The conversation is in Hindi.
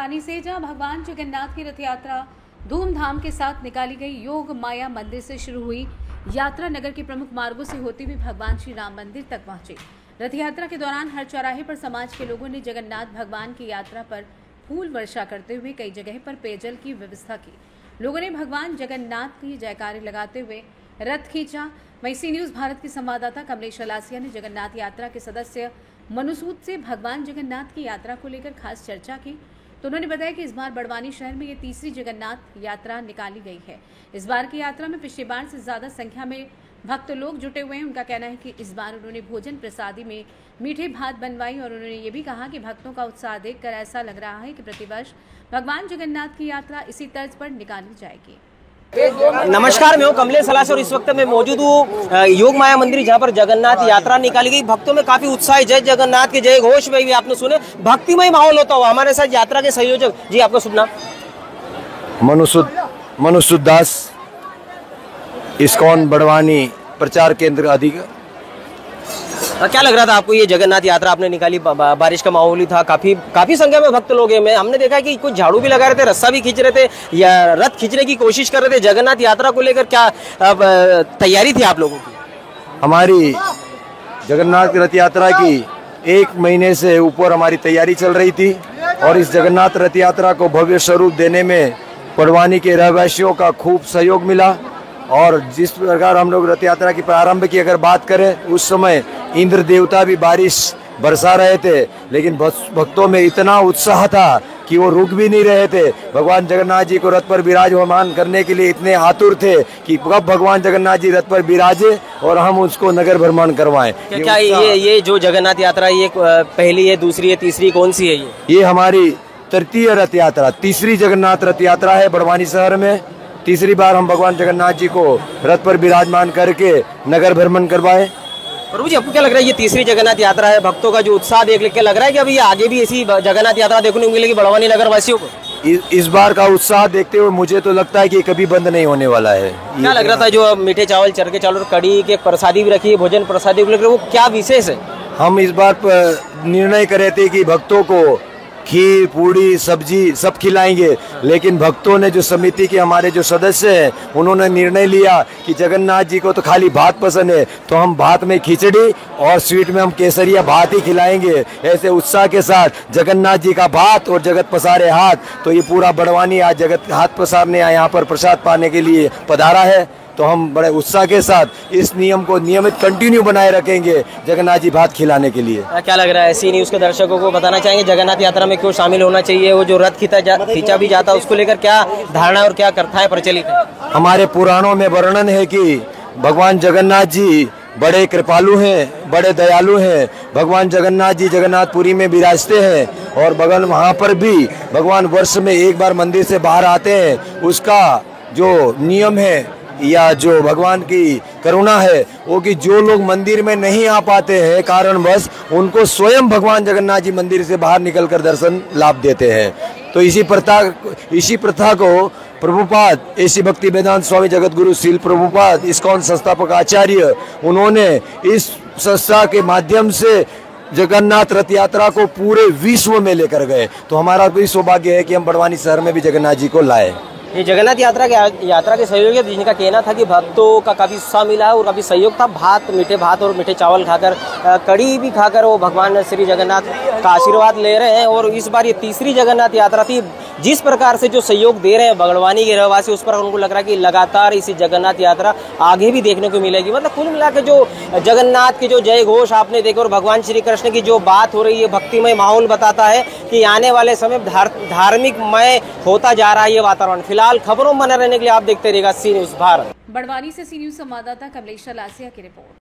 बड़वानी से, जहां भगवान जगन्नाथ की रथ यात्रा धूमधाम के साथ निकाली गई। योग माया मंदिर से शुरू हुई यात्रा नगर के प्रमुख मार्गों से होती हुई भगवान श्री राम मंदिर तक पहुंची। रथ यात्रा के दौरान हर चौराहे पर समाज के लोगों ने जगन्नाथ भगवान की यात्रा पर फूल वर्षा करते हुए कई जगह पर पेयजल की व्यवस्था की। लोगों ने भगवान जगन्नाथ की जयकारे लगाते हुए रथ खींचा। वहीं सी न्यूज़ भारत की संवाददाता कमलेश अलासिया ने जगन्नाथ यात्रा के सदस्य मनु सूद से भगवान जगन्नाथ की यात्रा को लेकर खास चर्चा की। तो उन्होंने बताया कि इस बार बड़वानी शहर में ये तीसरी जगन्नाथ यात्रा निकाली गई है। इस बार की यात्रा में पिछली बार से ज्यादा संख्या में भक्त लोग जुटे हुए हैं। उनका कहना है कि इस बार उन्होंने भोजन प्रसादी में मीठे भात बनवाई और उन्होंने ये भी कहा कि भक्तों का उत्साह देखकर ऐसा लग रहा है कि प्रतिवर्ष भगवान जगन्नाथ की यात्रा इसी तर्ज पर निकाली जाएगी। नमस्कार, मैं हूं कमलेश अलासिया और इस वक्त मैं मौजूद हूं योग माया मंदिर, जहां पर जगन्नाथ यात्रा निकाली गई। भक्तों में काफी उत्साह, जय जगन्नाथ के जय घोष में भी आपने सुने, भक्तिमय माहौल होता हुआ। हमारे साथ यात्रा के संयोजक जी, आपका शुभ नाम? मनु सूद दास, इस्कॉन बड़वानी प्रचार केंद्र अधिकारी। क्या लग रहा था आपको, ये जगन्नाथ यात्रा आपने निकाली? बारिश का माहौल ही था, काफी संख्या में भक्त लोग हैं। हमने देखा कि कुछ झाड़ू भी लगा रहे थे, रस्सा भी खींच रहे थे या रथ खींचने की कोशिश कर रहे थे। जगन्नाथ यात्रा को लेकर क्या तैयारी थी आप लोगों की? हमारी जगन्नाथ रथ यात्रा की 1 महीने से ऊपर हमारी तैयारी चल रही थी और इस जगन्नाथ रथ यात्रा को भव्य स्वरूप देने में बड़वानी के रहवासियों का खूब सहयोग मिला। और जिस प्रकार हम लोग रथ यात्रा की प्रारंभ की अगर बात करें, उस समय इंद्र देवता भी बारिश बरसा रहे थे, लेकिन भक्तों में इतना उत्साह था कि वो रुक भी नहीं रहे थे। भगवान जगन्नाथ जी को रथ पर विराजमान करने के लिए इतने आतुर थे कि कब भगवान जगन्नाथ जी रथ पर विराजे और हम उसको नगर भ्रमण करवाएं। क्या ये जो जगन्नाथ यात्रा, ये पहली है, दूसरी है, तीसरी कौन सी है? ये हमारी तृतीय रथ यात्रा, तीसरी जगन्नाथ रथ यात्रा है बड़वानी शहर में। तीसरी बार हम भगवान जगन्नाथ जी को रथ पर विराजमान करके नगर भ्रमण करवाए। प्रभु जी, आपको क्या लग रहा है, ये तीसरी जगन्नाथ यात्रा है, भक्तों का जो उत्साह देख के लग रहा है कि अभी आगे भी ऐसी जगन्नाथ यात्रा देखने को मिलेगी बड़वानी नगर वासियों को? इस बार का उत्साह देखते हुए मुझे तो लगता है कि कभी बंद नहीं होने वाला है। क्या लग रहा था, जो मीठे चावल, चरके चावल और कड़ी के प्रसादी भी रखी है, भोजन प्रसादी को लेकर, वो क्या विशेष है? हम इस बार निर्णय कर रहे थे कि भक्तों को खीर, पूड़ी, सब्जी सब खिलाएंगे, लेकिन भक्तों ने, जो समिति के हमारे जो सदस्य हैं, उन्होंने निर्णय लिया कि जगन्नाथ जी को तो खाली भात पसंद है, तो हम भात में खिचड़ी और स्वीट में हम केसरिया भात ही खिलाएंगे। ऐसे उत्साह के साथ जगन्नाथ जी का भात और जगत पसारे हाथ, तो ये पूरा बड़वानी आज जगत हाथ पसारने यहाँ पर प्रसाद पाने के लिए पधारा है। तो हम बड़े उत्साह के साथ इस नियम को नियमित कंटिन्यू बनाए रखेंगे जगन्नाथ जी भात खिलाने के लिए। क्या लग रहा है, सी न्यूज़ के दर्शकों को बताना चाहेंगे जगन्नाथ यात्रा में क्यों शामिल होना चाहिए? वो जो रथ खींचा भी जाता है, उसको लेकर क्या धारणा और क्या कथाएं प्रचलित है? हमारे पुराणों में वर्णन है कि भगवान जगन्नाथ जी बड़े कृपालु हैं, बड़े दयालु हैं। भगवान जगन्नाथ जी जगन्नाथपुरी में विराजते हैं और बगल वहाँ पर भी भगवान वर्ष में एक बार मंदिर से बाहर आते हैं। उसका जो नियम है या जो भगवान की करुणा है, वो कि जो लोग मंदिर में नहीं आ पाते हैं कारणवश, उनको स्वयं भगवान जगन्नाथ जी मंदिर से बाहर निकलकर दर्शन लाभ देते हैं। तो इसी प्रथा को प्रभुपाद ऐसी भक्ति वेदांत स्वामी जगत गुरु श्रील प्रभुपाद, इस्कॉन संस्थापक आचार्य, उन्होंने इस संस्था के माध्यम से जगन्नाथ रथ यात्रा को पूरे विश्व में लेकर गए। तो हमारा भी सौभाग्य है कि हम बड़वानी शहर में भी जगन्नाथ जी को लाए। ये जगन्नाथ यात्रा के सहयोगी, जिनका कहना था कि भक्तों का काफी उत्साह मिला और काफी सहयोग था। मीठे भात और मीठे चावल खाकर, कड़ी भी खाकर वो भगवान श्री जगन्नाथ का आशीर्वाद ले रहे हैं। और इस बार ये तीसरी जगन्नाथ यात्रा थी। जिस प्रकार से जो सहयोग दे रहे हैं बड़वानी के रहवासी, उस पर उनको लग रहा है कि लगातार इसी जगन्नाथ यात्रा आगे भी देखने को मिलेगी। मतलब कुल मिला के जो जगन्नाथ के जो जय घोष आपने देखे और भगवान श्री कृष्ण की जो बात हो रही है, भक्तिमय माहौल बताता है कि आने वाले समय धार्मिकमय होता जा रहा है ये वातावरण। फिलहाल खबरों में बने रहने के लिए आप देखते रहिएगा सी न्यूज़ भारत। बड़वानी से सी न्यूज़ संवाददाता कमलेश अलासिया की रिपोर्ट।